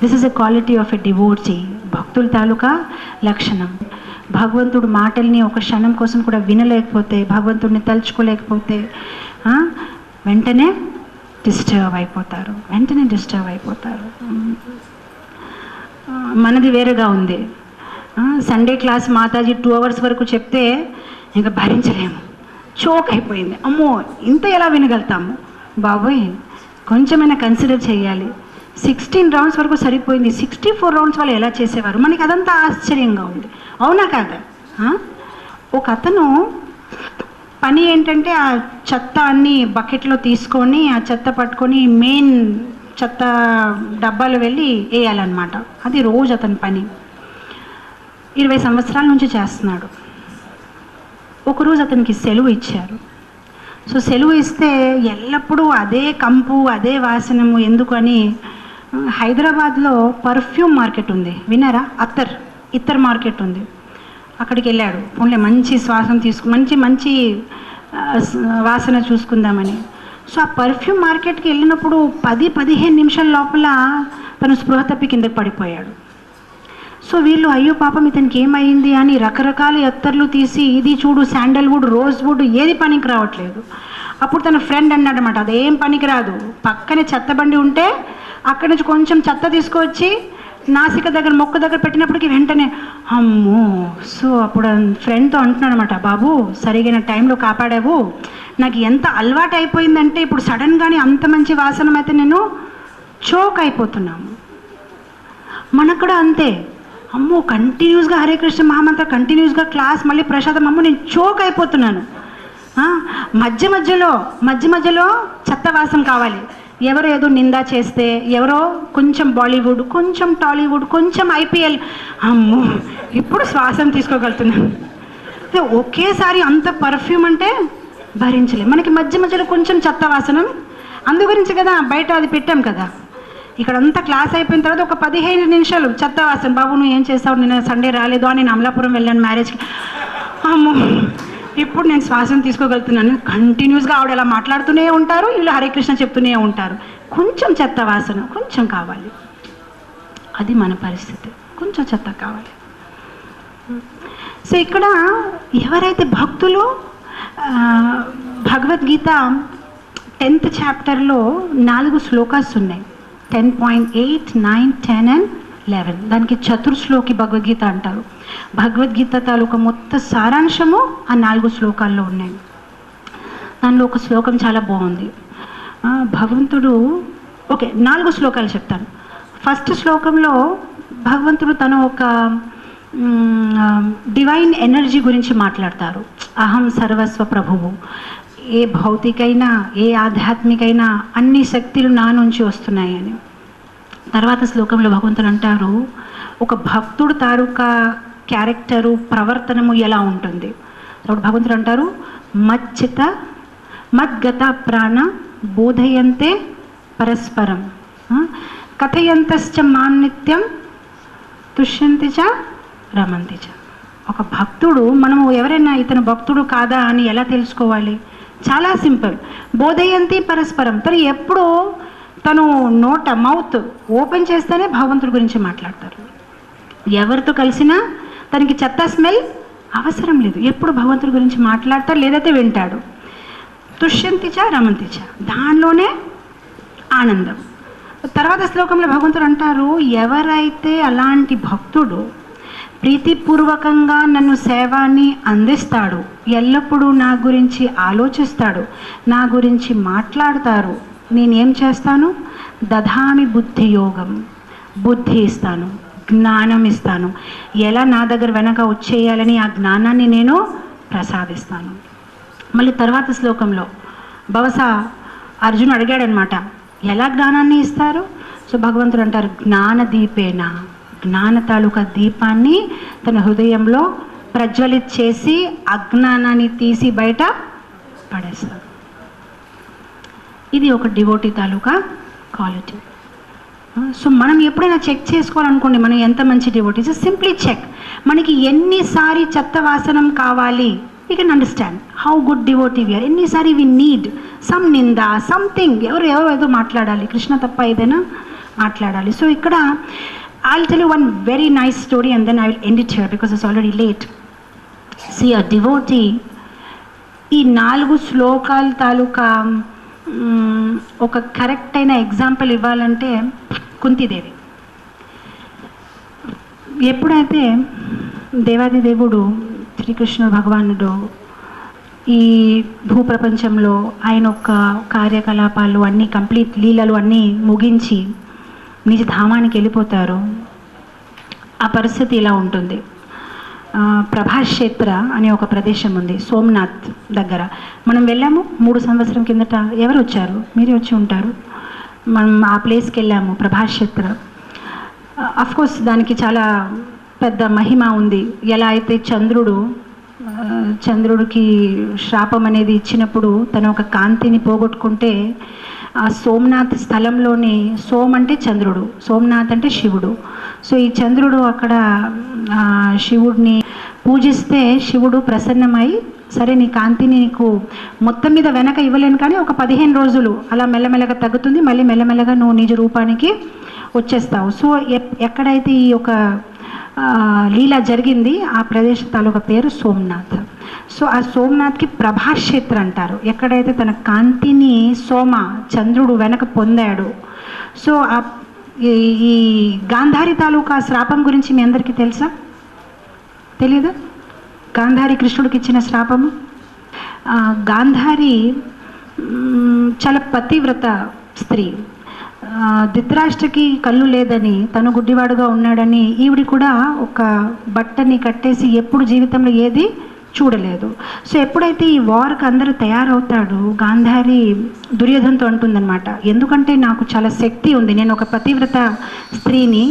This is a quality of a devotee. భక్తుల తాలూకా లక్షణం. భగవంతుడు మాటల్ని ఒక క్షణం కోసం కూడా వినలేకపోతే, భగవంతుడిని తలుచుకోలేకపోతే వెంటనే డిస్టర్బ్ అయిపోతారు. మనది వేరేగా ఉంది. సండే క్లాస్ మాతాజీ 2 hours వరకు చెప్తే ఇంకా భరించలేము, చోక్ అయిపోయింది. అమ్మో ఇంత ఎలా వినగలుగుతాము బాబోయ్, కొంచెమైనా కన్సిడర్ చేయాలి. 16 rounds వరకు సరిపోయింది, 64 rounds వాళ్ళు ఎలా చేసేవారు? మనకి అదంతా ఆశ్చర్యంగా ఉంది, అవునా కాదా? ఒక అతను పని ఏంటంటే ఆ చెత్త అన్ని బకెట్లో తీసుకొని ఆ చెత్త పట్టుకొని మెయిన్ చెత్త డబ్బాలు వెళ్ళి వేయాలన్నమాట. అది రోజు అతని పని. 20 సంవత్సరాల నుంచి చేస్తున్నాడు. ఒకరోజు అతనికి సెలవు ఇచ్చారు. సో సెలవు ఇస్తే ఎల్లప్పుడూ అదే కంపు, అదే వాసనము ఎందుకని హైదరాబాద్లో పర్ఫ్యూమ్ మార్కెట్ ఉంది, విన్నారా? ఇత్తర్ మార్కెట్ ఉంది. అక్కడికి వెళ్ళాడు. ఓన్లీ మంచి శ్వాసం మంచి వాసన చూసుకుందామని. సో ఆ పర్ఫ్యూమ్ మార్కెట్కి వెళ్ళినప్పుడు 10-15 నిమిషాల లోపల తను స్పృహ తప్పి కిందకి పడిపోయాడు. సో వీళ్ళు అయ్యో పాపం ఇతనికి ఏమైంది అని రకరకాల అత్తర్లు తీసి, ఇది చూడు శాండల్వుడ్, రోజ్వుడ్, ఏది పనికి రావట్లేదు. అప్పుడు తన ఫ్రెండ్ అన్నాడనమాట, అదేం పనికి రాదు, పక్కనే చెత్త బండి ఉంటే అక్కడి నుంచి కొంచెం చెత్త తీసుకొచ్చి నాసిక దగ్గర మొక్క దగ్గర పెట్టినప్పటికీ వెంటనే అమ్మో. సో అప్పుడు ఫ్రెండ్తో అంటున్నాడు అనమాట, బాబు సరిగిన టైంలో కాపాడావు, నాకు ఎంత అలవాటు అయిపోయిందంటే ఇప్పుడు సడన్గానే అంత మంచి వాసన అయితే నేను చోక్ అయిపోతున్నాము. మనకు కూడా అంతే, అమ్మో కంటిన్యూస్గా హరే కృష్ణ మహామంత్ర, కంటిన్యూస్గా క్లాస్, మళ్ళీ ప్రసాదం, అమ్మో నేను చోక్ అయిపోతున్నాను. మధ్య మధ్యలో చెత్త వాసన కావాలి. ఎవరో ఏదో నిందా చేస్తే, ఎవరో కొంచెం బాలీవుడ్, కొంచెం టాలీవుడ్, కొంచెం IPL, అమ్మో ఇప్పుడు శ్వాసం తీసుకోగలుగుతున్నాను. ఒకేసారి అంత పర్ఫ్యూమ్ అంటే భరించలే. మనకి మధ్యలో కొంచెం చెత్త వాసనం, అందు గురించి కదా బయట అది పెట్టాం కదా. ఇక్కడ అంతా క్లాస్ అయిపోయిన తర్వాత ఒక 15 నిమిషాలు చెత్త వాసన, బాబు నువ్వు ఏం చేస్తావు, నేను సండే రాలేదు అని నేను అమలాపురం వెళ్ళాను మ్యారేజ్కి, అమ్మో ఇప్పుడు నేను శ్వాసం తీసుకోగలుగుతున్నాను. కంటిన్యూస్గా ఆవిడ అలా మాట్లాడుతూనే ఉంటారు, వీళ్ళు హరే కృష్ణ చెప్తూనే ఉంటారు. కొంచెం చెత్త వాసన కొంచెం కావాలి, అది మన పరిస్థితి, కొంచెం చెత్త కావాలి. సో ఇక్కడ ఎవరైతే భక్తులు భగవద్గీత 10th chapterలో 4 శ్లోకాస్ ఉన్నాయి, 10.8, 9, 10 and 11. దానికి చతుర్శ్లోకి భగవద్గీత అంటారు. భగవద్గీత తాలూకా మొత్తం సారాంశము ఆ 4 శ్లోకాల్లో ఉన్నాయి. దానిలో ఒక శ్లోకం చాలా బాగుంది. భగవంతుడు 4 శ్లోకాలు చెప్తాను. ఫస్ట్ శ్లోకంలో భగవంతుడు తను ఒక డివైన్ ఎనర్జీ గురించి మాట్లాడతారు. అహం సర్వస్వ ప్రభువు, ఏ భౌతికైనా ఏ ఆధ్యాత్మికైనా అన్ని శక్తులు నా నుంచి వస్తున్నాయి అని. తర్వాత శ్లోకంలో భగవంతుడు అంటారు, ఒక భక్తుడు తాలూకా క్యారెక్టరు, ప్రవర్తనము ఎలా ఉంటుంది. అప్పుడు భగవంతుడు అంటారు, మచ్చిత మద్గత ప్రాణ బోధయంతే పరస్పరం కథయంతశ్చ మాన్నిత్యం తుష్యంతి చ రమంతి చ. ఒక భక్తుడు, మనము ఎవరైనా ఇతను భక్తుడు కాదా అని ఎలా తెలుసుకోవాలి? చాలా సింపుల్. బోధయంతి పరస్పరం, తను ఎప్పుడు తను మౌత్ ఓపెన్ చేస్తేనే భగవంతుడి గురించి మాట్లాడతారు. ఎవరితో కలిసినా తనకి చెత్త స్మెల్ అవసరం లేదు, ఎప్పుడు భగవంతుడి గురించి మాట్లాడతారు, లేదైతే వింటాడు. తుష్యంతిచ రమంతిచ, దానిలోనే ఆనందం. తర్వాత శ్లోకంలో భగవంతుడు అంటారు, ఎవరైతే అలాంటి భక్తుడు ప్రీతిపూర్వకంగా నన్ను సేవాన్ని అందిస్తాడు, ఎల్లప్పుడూ నా గురించి ఆలోచిస్తాడు, నా గురించి మాట్లాడతారు, నేనేం చేస్తాను? దధామి బుద్ధి యోగం, బుద్ధి ఇస్తాను, జ్ఞానం ఇస్తాను, ఎలా నా దగ్గర వెనక వచ్చేయాలని ఆ జ్ఞానాన్ని నేను ప్రసాదిస్తాను. మళ్ళీ తర్వాత శ్లోకంలో బహుశా అర్జునుడు అడిగాడనమాట, ఎలా జ్ఞానాన్ని ఇస్తారు? సో భగవంతుడు అంటారు, జ్ఞానదీపేన, జ్ఞాన తాలూకా దీపాన్ని తన హృదయంలో ప్రజ్వలిత్ చేసి అజ్ఞానాన్ని తీసి బయట పడేస్తారు. ఇది ఒక డివోటీ తాలూకా క్వాలిటీ. సో మనం ఎప్పుడైనా చెక్ చేసుకోవాలనుకోండి, మనం ఎంత మంచి డివోటీస్, సింప్లీ చెక్. మనకి ఎన్నిసారి చెత్త వాసనం కావాలి, we can understand how good devotee we are. ఎన్నిసారి వీ నీడ్ సమ్ నిందా, సంథింగ్, ఎవరు ఏదో మాట్లాడాలి, కృష్ణ తప్ప ఏదైనా మాట్లాడాలి. సో ఇక్కడ I'll tell you one very nice story and then I will end it here because it's already late. See, a devotee, ఈ 4 శ్లోకాల తాలూకా ఒక కరెక్ట్ అయిన ఎగ్జాంపుల్ ఇవ్వాలంటే కుంతిదేవి. ఎప్పుడైతే దేవాది దేవుడు శ్రీకృష్ణ భగవానుడు ఈ భూప్రపంచంలో ఆయన యొక్క కార్యకలాపాలు అన్నీ కంప్లీట్ లీలలు అన్నీ ముగించి నిజ ధామానికి వెళ్ళిపోతారు. ఆ పరిస్థితి ఇలా ఉంటుంది. ప్రభాక్షేత్ర అనే ఒక ప్రదేశం ఉంది సోమనాథ్ దగ్గర. మనం వెళ్ళాము 3 సంవత్సరం కిందట. ఎవరు వచ్చారు? మీరే వచ్చి ఉంటారు. మనం ఆ ప్లేస్కి వెళ్ళాము, ప్రభాక్షేత్ర. అఫ్కోర్స్ దానికి చాలా పెద్ద మహిమ ఉంది. ఎలా అయితే చంద్రుడికి శాపం అనేది ఇచ్చినప్పుడు తన ఒక కాంతిని పోగొట్టుకుంటే ఆ సోమనాథ్ స్థలంలోని సోమ్ అంటే చంద్రుడు, సోమనాథ్ అంటే శివుడు. సో ఈ చంద్రుడు అక్కడ శివుడిని పూజిస్తే శివుడు ప్రసన్నమై, సరే నీ కాంతిని నీకు మొత్తం మీద వెనక ఇవ్వలేను కానీ ఒక 15 రోజులు అలా మెల్లమెల్లగా తగ్గుతుంది, మళ్ళీ మెల్లమెల్లగా నువ్వు నిజ రూపానికి వచ్చేస్తావు. సో ఎక్కడైతే ఈ యొక్క లీల జరిగింది ఆ ప్రదేశ తాలూకా పేరు సోమనాథ్. సో ఆ సోమనాథ్కి ప్రభాక్షేత్ర అంటారు. ఎక్కడైతే తన కాంతిని చంద్రుడు వెనక పొందాడు. సో ఈ గాంధారి తాలూకా శ్రాపం గురించి మీ అందరికీ తెలుసా? తెలీదా? గాంధారి కృష్ణుడికి ఇచ్చిన శ్రాపము. గాంధారి చాలా పతివ్రత స్త్రీ. ధృతరాష్ట్రకి కళ్ళు లేదని, తను గుడ్డివాడుగా ఉన్నాడని ఈవిడి కూడా ఒక బట్టని కట్టేసి ఎప్పుడు జీవితంలో ఏది చూడలేదు. సో ఎప్పుడైతే ఈ వార్కి అందరూ తయారవుతాడు, గాంధారి దుర్యోధనతో అంటుందన్నమాట, ఎందుకంటే నాకు చాలా శక్తి ఉంది, నేను ఒక పతివ్రత స్త్రీని,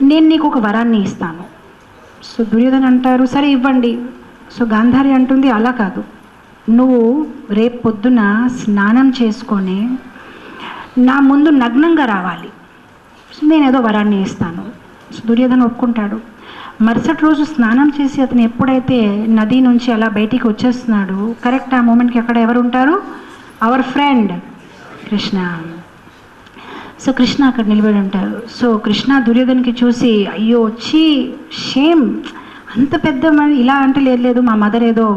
నేను నీకు ఒక వరాన్ని ఇస్తాను. సో దుర్యోధన అంటారు సరే ఇవ్వండి. సో గాంధారి అంటుంది అలా కాదు, నువ్వు రేపు పొద్దున స్నానం చేసుకొని నా ముందు నగ్నంగా రావాలి, నేను ఏదో వరాన్ని ఇస్తాను. దుర్యోధన ఒప్పుకుంటాడు. మరుసటి రోజు స్నానం చేసి అతను ఎప్పుడైతే నది నుంచి అలా బయటికి వచ్చేస్తున్నాడు, కరెక్ట్ ఆ మూమెంట్కి అక్కడ ఎవరు ఉంటారు? Our friend Krishna. So Krishna అక్కడ నిలబడి ఉంటారు. సో కృష్ణ దుర్యోధనకి చూసి అయ్యో వచ్చి షేమ్, అంత పెద్ద ఇలా అంటే లేదు మా మదర్ ఏదో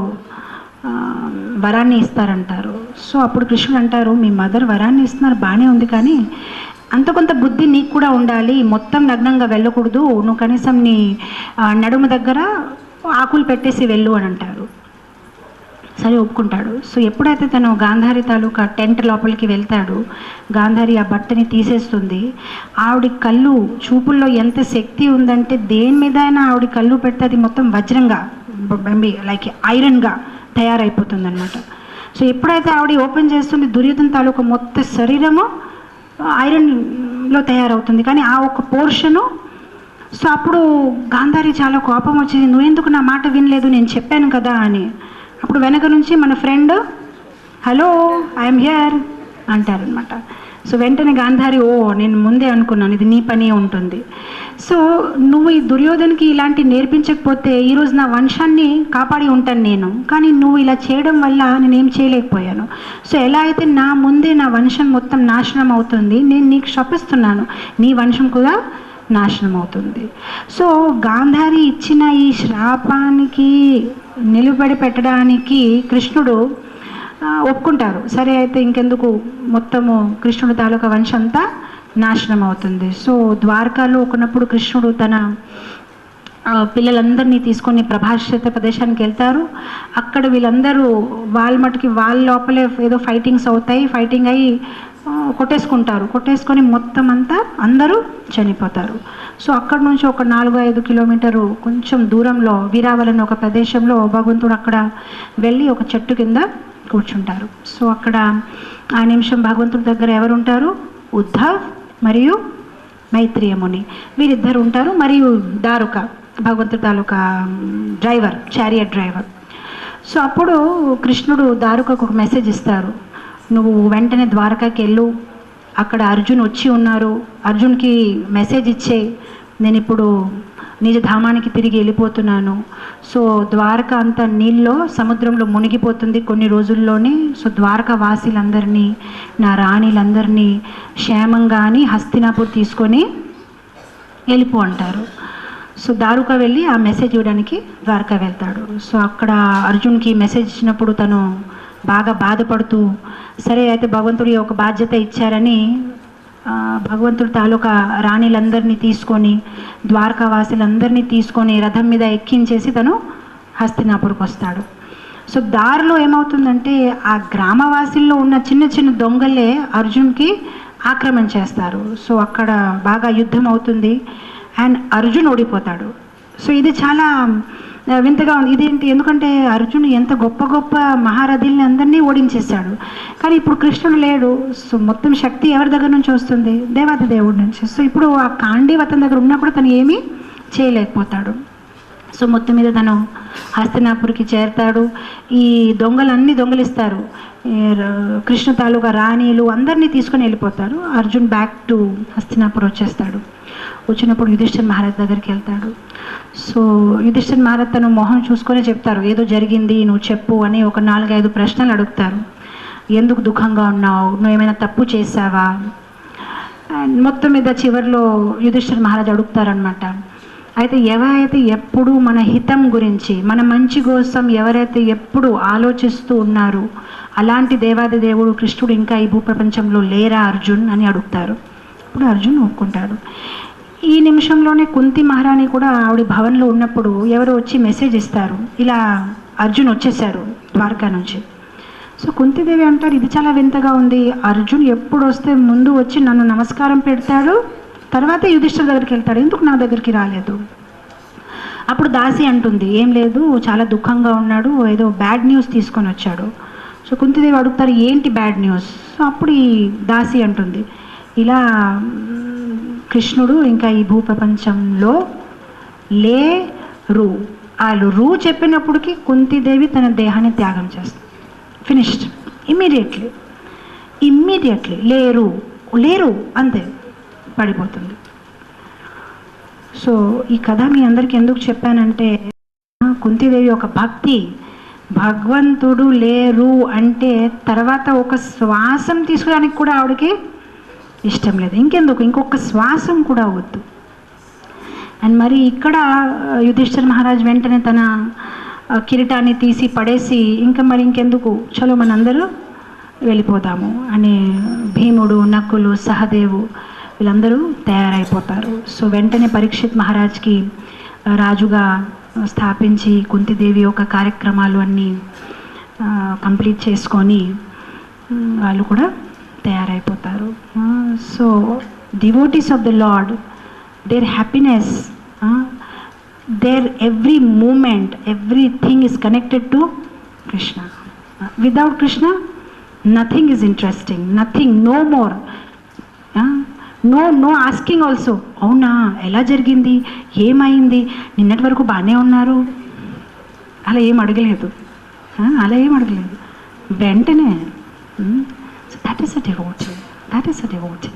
వరాన్ని ఇస్తారంటారు. సో అప్పుడు కృష్ణుడు అంటారు మీ మదర్ వరాన్ని ఇస్తున్నారు బాగానే ఉంది, కానీ అంత కొంత బుద్ధి నీకు కూడా ఉండాలి, మొత్తం నగ్నంగా వెళ్ళకూడదు, నువ్వు కనీసం నీ నడుము దగ్గర ఆకులు పెట్టేసి వెళ్ళు అని అంటారు. సరే ఒప్పుకుంటాడు. సో ఎప్పుడైతే తను గాంధారి తాలూకా టెంట్ లోపలికి వెళ్తాడు, గాంధారి ఆ బట్టని తీసేస్తుంది. ఆవిడ కళ్ళు చూపుల్లో ఎంత శక్తి ఉందంటే దేని మీద అయినా ఆవిడ కళ్ళు పెడితే అది మొత్తం వజ్రంగా లైక్ ఐరన్గా తయారైపోతుంది అనమాట. సో ఎప్పుడైతే ఆవిడ ఓపెన్ చేస్తుంది, దుర్యోధన తాలూకా మొత్తం శరీరము ఐరన్లో తయారవుతుంది, కానీ ఆ ఒక పోర్షను. సో అప్పుడు గాంధారి చాలా కోపం వచ్చింది, నువ్వెందుకు నా మాట వినలేదు, నేను చెప్పాను కదా అని. అప్పుడు వెనక నుంచి మన ఫ్రెండ్ హలో ఐఎమ్ హియర్ అంటారనమాట. సో వెంటనే గాంధారి నేను ముందే అనుకున్నాను ఇది నీ పని ఉంటుంది. సో నువ్వు ఈ దుర్యోధనకి ఇలాంటి నేర్పించకపోతే ఈరోజు నా వంశాన్ని కాపాడి ఉంటాను నేను, కానీ నువ్వు ఇలా చేయడం వల్ల నేనేం చేయలేకపోయాను. సో ఎలా అయితే నా ముందే నా వంశం మొత్తం నాశనం అవుతుంది, నేను నీకు శపిస్తున్నాను, నీ వంశం కూడా నాశనం అవుతుంది. సో గాంధారి ఇచ్చిన ఈ శ్రాపానికి నిలబడి పెట్టడానికి కృష్ణుడు ఒప్పుకుంటారు. సరే అయితే ఇంకెందుకు, మొత్తము కృష్ణుడు తాలూకా వంశం అంతా నాశనం అవుతుంది. సో ద్వారకాలో ఒకనప్పుడు కృష్ణుడు తన పిల్లలందరినీ తీసుకొని ప్రభాక్షేత్ర ప్రదేశానికి వెళ్తారు. అక్కడ వీళ్ళందరూ వాళ్ళ మటుకి వాళ్ళ లోపలే ఏదో ఫైటింగ్స్ అవుతాయి, ఫైటింగ్ అయ్యి కొట్టేసుకొని మొత్తం అంతా అందరూ చనిపోతారు. సో అక్కడ నుంచి ఒక 4-5 కిలోమీటరు కొంచెం దూరంలో వీరావలని ఒక ప్రదేశంలో భగవంతుడు అక్కడ వెళ్ళి ఒక చెట్టు కింద కూర్చుంటారు. సో అక్కడ ఆ నిమిషం భగవంతుడి దగ్గర ఎవరు ఉంటారు? ఉద్ధవ్ మరియు మైత్రేయ ముని, వీరిద్దరు ఉంటారు. మరియు దారుక, భగవంతుడి తాలూకా డ్రైవర్, చారియట్ డ్రైవర్. సో అప్పుడు కృష్ణుడు దారుకకు ఒక మెసేజ్ ఇస్తారు, నువ్వు వెంటనే ద్వారకాకి వెళ్ళు, అక్కడ అర్జున్ వచ్చి ఉన్నారు, అర్జున్కి మెసేజ్ ఇచ్చే నేను ఇప్పుడు నిజ ధామానికి తిరిగి వెళ్ళిపోతున్నాను. సో ద్వారక అంతా నీళ్ళలో సముద్రంలో మునిగిపోతుంది కొన్ని రోజుల్లోనే. సో ద్వారకా వాసులందరినీ, నా రాణిలందరినీ క్షేమంగా అని హస్తినాపూర్ తీసుకొని వెళ్ళిపో అంటారు. సో దారుక వెళ్ళి ఆ మెసేజ్ ఇవ్వడానికి ద్వారకా వెళ్తాడు. సో అక్కడ అర్జున్కి మెసేజ్ ఇచ్చినప్పుడు తను బాగా బాధపడుతూ, సరే అయితే భగవంతుడి ఒక బాధ్యత ఇచ్చారని భగవంతుడు తాలూకా రాణిలందరినీ తీసుకొని, ద్వారకావాసులందరినీ తీసుకొని రథం మీద ఎక్కించేసి తను హస్తినాపూర్కి వస్తాడు. సో దారిలో ఏమవుతుందంటే ఆ గ్రామవాసుల్లో ఉన్న చిన్న చిన్న దొంగలే అర్జున్కి ఆక్రమణ చేస్తారు. సో అక్కడ బాగా యుద్ధం అవుతుంది అండ్ అర్జున్ ఓడిపోతాడు. సో ఇది చాలా వింతగా ఉంది. ఇదేంటి, ఎందుకంటే అర్జున్ ఎంత గొప్ప గొప్ప మహారథుల్ని అందరినీ ఓడించేశాడు, కానీ ఇప్పుడు కృష్ణుడు లేడు. సో మొత్తం శక్తి ఎవరి దగ్గర నుంచి వస్తుంది? దేవాది దేవుడి నుంచి. సో ఇప్పుడు ఆ కాండీవ్ అతని దగ్గర ఉన్నా కూడా తను ఏమీ చేయలేకపోతాడు. సో మొత్తం మీద తను హస్తినాపూర్కి చేరతాడు. ఈ దొంగలన్నీ దొంగలిస్తారు, కృష్ణ తాలూకా రాణీలు అందరినీ తీసుకొని వెళ్ళిపోతారు. అర్జున్ బ్యాక్ టు హస్తినాపూర్ వచ్చేస్తాడు. వచ్చినప్పుడు యుధిష్ఠిర్ మహారాజ్ దగ్గరికి వెళ్తాడు. సో యుధిష్ఠిర్ మహారాజ్ తను మొహం చూసుకొని చెప్తారు, ఏదో జరిగింది నువ్వు చెప్పు అని ఒక 4-5 ప్రశ్నలు అడుగుతారు. ఎందుకు దుఃఖంగా ఉన్నావు, నువ్వు ఏమైనా తప్పు చేసావా? అండ్ మొత్తం మీద చివరిలో యుధిష్ఠిర్ మహారాజ్ అడుగుతారనమాట, అయితే ఎవరైతే ఎప్పుడు మన హితం గురించి, మన మంచి కోసం ఎవరైతే ఎప్పుడు ఆలోచిస్తూ ఉన్నారు, అలాంటి దేవాది దేవుడు కృష్ణుడు ఇంకా ఈ భూప్రపంచంలో లేరా అర్జున్ అని అడుగుతారు. అప్పుడు అర్జున్ ఒప్పుకుంటాడు. ఈ నిమిషంలోనే కుంతి మహారాణి కూడా ఆవిడ భవన్లో ఉన్నప్పుడు ఎవరో వచ్చి మెసేజ్ ఇస్తారు, ఇలా అర్జున్ వచ్చేసారు ద్వారకా నుంచి. సో కుంతిదేవి అంటారు, ఇది చాలా వింతగా ఉంది, అర్జున్ ఎప్పుడు వస్తే ముందు వచ్చి నన్ను నమస్కారం పెడతాడు, తర్వాత యుధిష్ఠిర్ దగ్గరికి వెళ్తాడు, ఎందుకు నా దగ్గరికి రాలేదు? అప్పుడు దాసి అంటుంది, ఏం లేదు, చాలా దుఃఖంగా ఉన్నాడు, ఏదో బ్యాడ్ న్యూస్ తీసుకొని వచ్చాడు. సో కుంతిదేవి అడుగుతారు, ఏంటి బ్యాడ్ న్యూస్? సో అప్పుడు ఈ దాసి అంటుంది, ఇలా కృష్ణుడు ఇంకా ఈ భూప్రపంచంలో లేరు. వాళ్ళు చెప్పినప్పటికీ కుంతిదేవి తన దేహాన్ని త్యాగం చేస్తుంది. ఫినిష్డ్. ఇమ్మీడియట్లీ లేరు అంతే, పడిపోతుంది. సో ఈ కథ మీ అందరికీ ఎందుకు చెప్పానంటే, కుంతిదేవి ఒక భక్తి, భగవంతుడు లేరు అంటే తర్వాత ఒక శ్వాసం తీసుకోవడానికి కూడా ఆవిడకి ఇష్టం లేదు. ఇంకెందుకు, ఇంకొక శ్వాసం కూడా వద్దు. అండ్ మరి ఇక్కడ యుధిష్ఠిర్ మహారాజ్ వెంటనే తన కిరీటాన్ని తీసి పడేసి, ఇంకా మరి ఇంకెందుకు, చలో మనందరూ వెళ్ళిపోదాము అని భీముడు, నకులు, సహదేవు వీళ్ళందరూ తయారైపోతారు. సో వెంటనే పరీక్షిత్ మహారాజ్కి రాజుగా స్థాపించి కుంతిదేవి యొక్క కార్యక్రమాలు అన్నీ కంప్లీట్ చేసుకొని వాళ్ళు కూడా తయారైపోతారు. So devotees of the lord, their happiness, their every moment, everything is connected to Krishna. Without Krishna nothing is interesting, nothing, no more, no asking also, అవునా, ఎలా జరిగింది, ఏమైంది, నిన్నటి వరకు బాగానే ఉన్నారు, అలా ఏం అడగలేదు. వెంటనే. So that is a devotee.